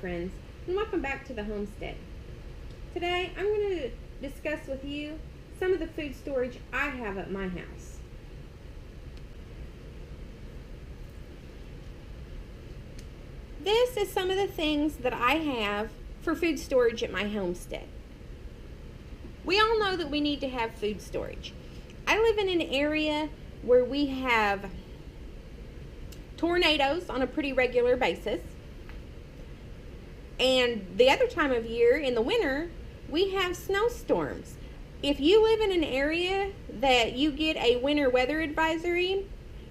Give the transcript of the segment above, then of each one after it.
friends, and welcome back to the homestead. Today I'm going to discuss with you some of the food storage I have at my house. This is some of the things that I have for food storage at my homestead. We all know that we need to have food storage. I live in an area where we have tornadoes on a pretty regular basis. And the other time of year, in the winter, we have snowstorms. If you live in an area that you get a winter weather advisory,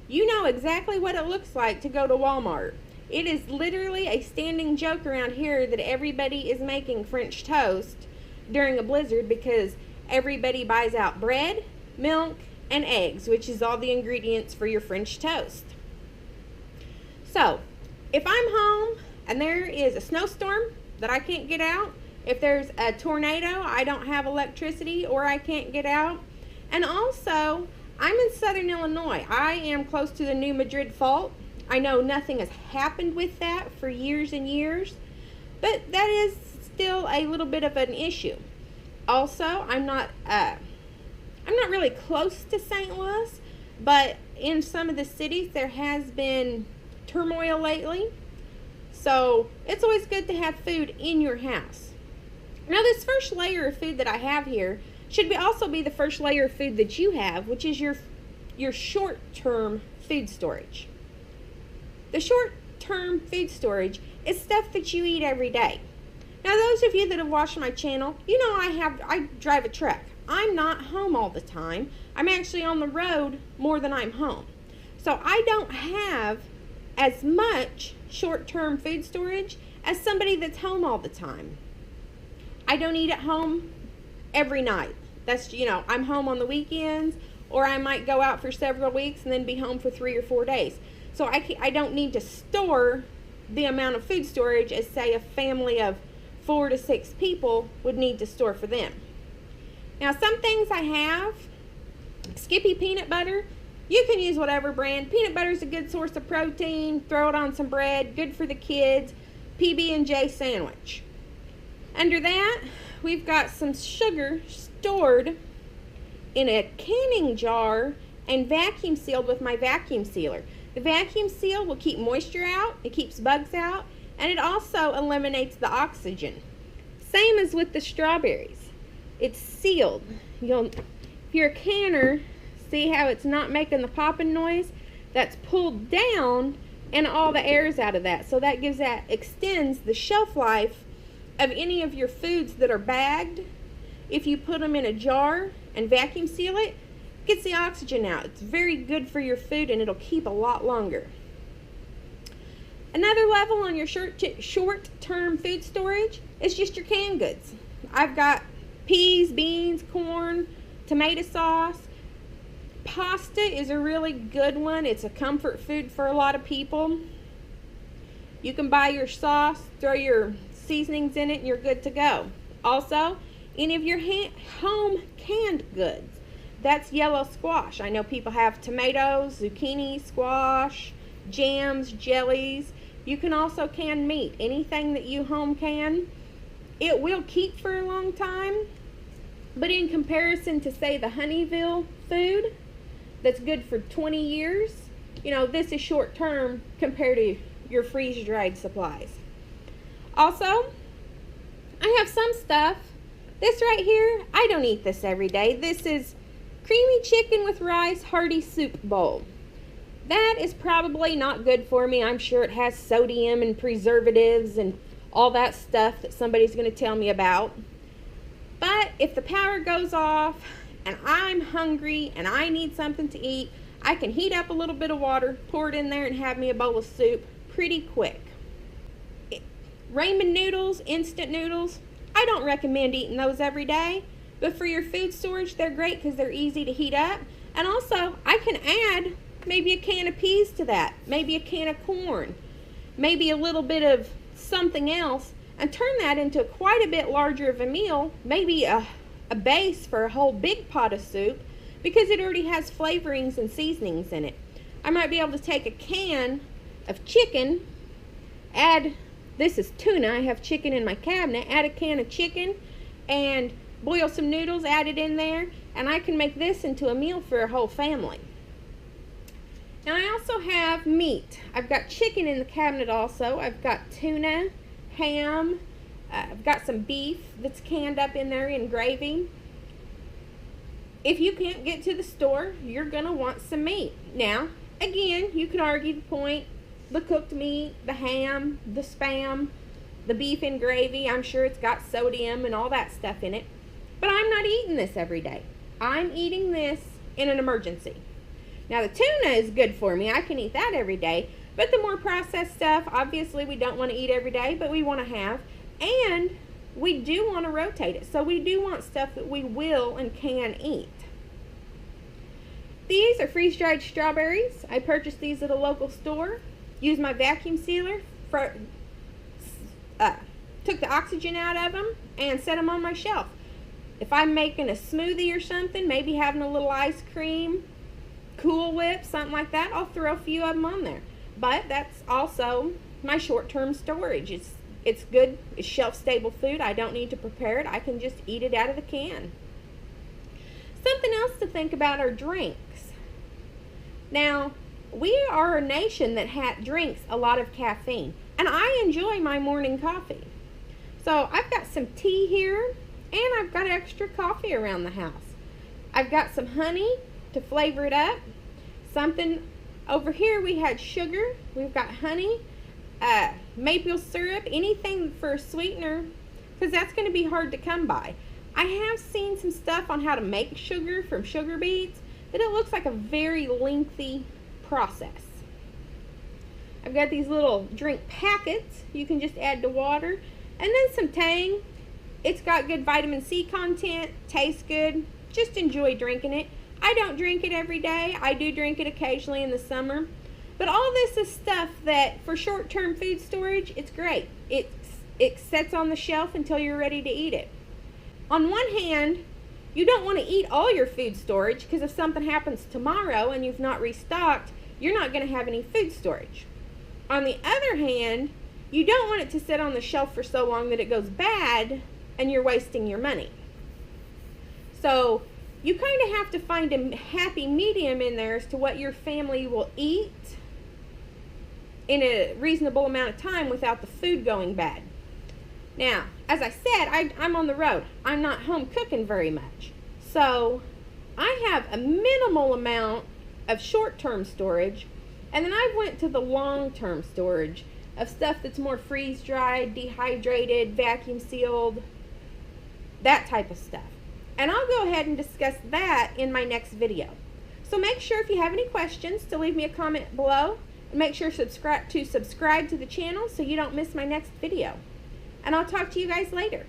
you know exactly what it looks like to go to Walmart. It is literally a standing joke around here that everybody is making French toast during a blizzard because everybody buys out bread, milk, and eggs, which is all the ingredients for your French toast. So, if I'm home and there is a snowstorm that I can't get out, if there's a tornado, I don't have electricity or I can't get out, and also, I'm in southern Illinois. I am close to the New Madrid Fault. I know nothing has happened with that for years and years, but that is still a little bit of an issue. Also, I'm not really close to St. Louis, but in some of the cities there has been turmoil lately. So it's always good to have food in your house. Now, this first layer of food that I have here should also be the first layer of food that you have, which is your short-term food storage. The short-term food storage is stuff that you eat every day. Now, those of you that have watched my channel, you know I drive a truck. I'm not home all the time. I'm actually on the road more than I'm home. So I don't have as much short-term food storage as somebody that's home all the time. I don't eat at home every night. That's, I'm home on the weekends, or I might go out for several weeks and then be home for 3 or 4 days. So I don't need to store the amount of food storage as, say, a family of 4 to 6 people would need to store for them. Now, some things I have, Skippy peanut butter. You can use whatever brand. Peanut butter is a good source of protein. Throw it on some bread. Good for the kids. PB&J sandwich. Under that, we've got some sugar stored in a canning jar and vacuum sealed with my vacuum sealer. The vacuum seal will keep moisture out, it keeps bugs out, and it also eliminates the oxygen. Same as with the strawberries. It's sealed. If you're a canner, see how it's not making the popping noise? That's pulled down and all the air's out of that. So that extends the shelf life of any of your foods that are bagged. If you put them in a jar and vacuum seal it, gets the oxygen out. It's very good for your food and it'll keep a lot longer. Another level on your short-term food storage is just your canned goods. I've got peas, beans, corn, tomato sauce. Pasta is a really good one. It's a comfort food for a lot of people. You can buy your sauce, throw your seasonings in it, and you're good to go. Also, any of your home canned goods. That's yellow squash. I know people have tomatoes, zucchini, squash, jams, jellies. You can also can meat. Anything that you home can, it will keep for a long time. But in comparison to, say, the Honeyville food that's good for 20 years, this is short term compared to your freeze-dried supplies. Also, I have some stuff. This right here, I don't eat this every day. This is creamy chicken with rice hearty soup bowl. That is probably not good for me. I'm sure it has sodium and preservatives and all that stuff that somebody's going to tell me about. But if the power goes off and I'm hungry and I need something to eat, I can heat up a little bit of water, pour it in there, and have me a bowl of soup pretty quick. Ramen noodles, instant noodles, I don't recommend eating those every day. But for your food storage, they're great because they're easy to heat up. And also, I can add maybe a can of peas to that, maybe a can of corn, maybe a little bit of something else, and turn that into quite a bit larger of a meal, maybe a base for a whole big pot of soup, because it already has flavorings and seasonings in it. I might be able to take a can of chicken, add This is tuna. I have chicken in my cabinet. Add a can of chicken and boil some noodles, add it in there, and I can make this into a meal for a whole family. Now I also have meat. I've got chicken in the cabinet also. I've got tuna, ham, I've got some beef that's canned up in there in gravy. If you can't get to the store, you're going to want some meat. Now, again, you could argue the point, the cooked meat, the ham, the Spam, the beef in gravy, I'm sure it's got sodium and all that stuff in it. But I'm not eating this every day. I'm eating this in an emergency. Now, the tuna is good for me. I can eat that every day. But the more processed stuff, obviously we don't want to eat every day, but we want to have. And we do want to rotate it. So we do want stuff that we will and can eat. These are freeze-dried strawberries. I purchased these at a local store. Used my vacuum sealer, took the oxygen out of them, and set them on my shelf. If I'm making a smoothie or something, maybe having a little ice cream, Cool Whip, something like that, I'll throw a few of them on there. But that's also my short-term storage. It's good. It's shelf-stable food. I don't need to prepare it. I can just eat it out of the can. Something else to think about are drinks. Now, we are a nation that drinks a lot of caffeine, and I enjoy my morning coffee. So I've got some tea here, and I've got extra coffee around the house. I've got some honey to flavor it up. Something over here, we had sugar. We've got honey, maple syrup, anything for a sweetener, because that's going to be hard to come by. I have seen some stuff on how to make sugar from sugar beets, but it looks like a very lengthy process. I've got these little drink packets you can just add to water, and then some Tang. It's got good vitamin C content, tastes good, just enjoy drinking it. I don't drink it every day. I do drink it occasionally in the summer, but all this is stuff that for short-term food storage, it's great. It sits on the shelf until you're ready to eat it. On one hand, you don't want to eat all your food storage, because if something happens tomorrow and you've not restocked, you're not going to have any food storage. On the other hand, you don't want it to sit on the shelf for so long that it goes bad and you're wasting your money. So you kind of have to find a happy medium in there as to what your family will eat in a reasonable amount of time without the food going bad. Now, as I said, I'm on the road. I'm not home cooking very much. So I have a minimal amount of short-term storage, and then I went to the long-term storage of stuff that's more freeze-dried, dehydrated, vacuum-sealed, that type of stuff. And I'll go ahead and discuss that in my next video. So make sure if you have any questions to leave me a comment below, and make sure to subscribe to the channel so you don't miss my next video. And I'll talk to you guys later.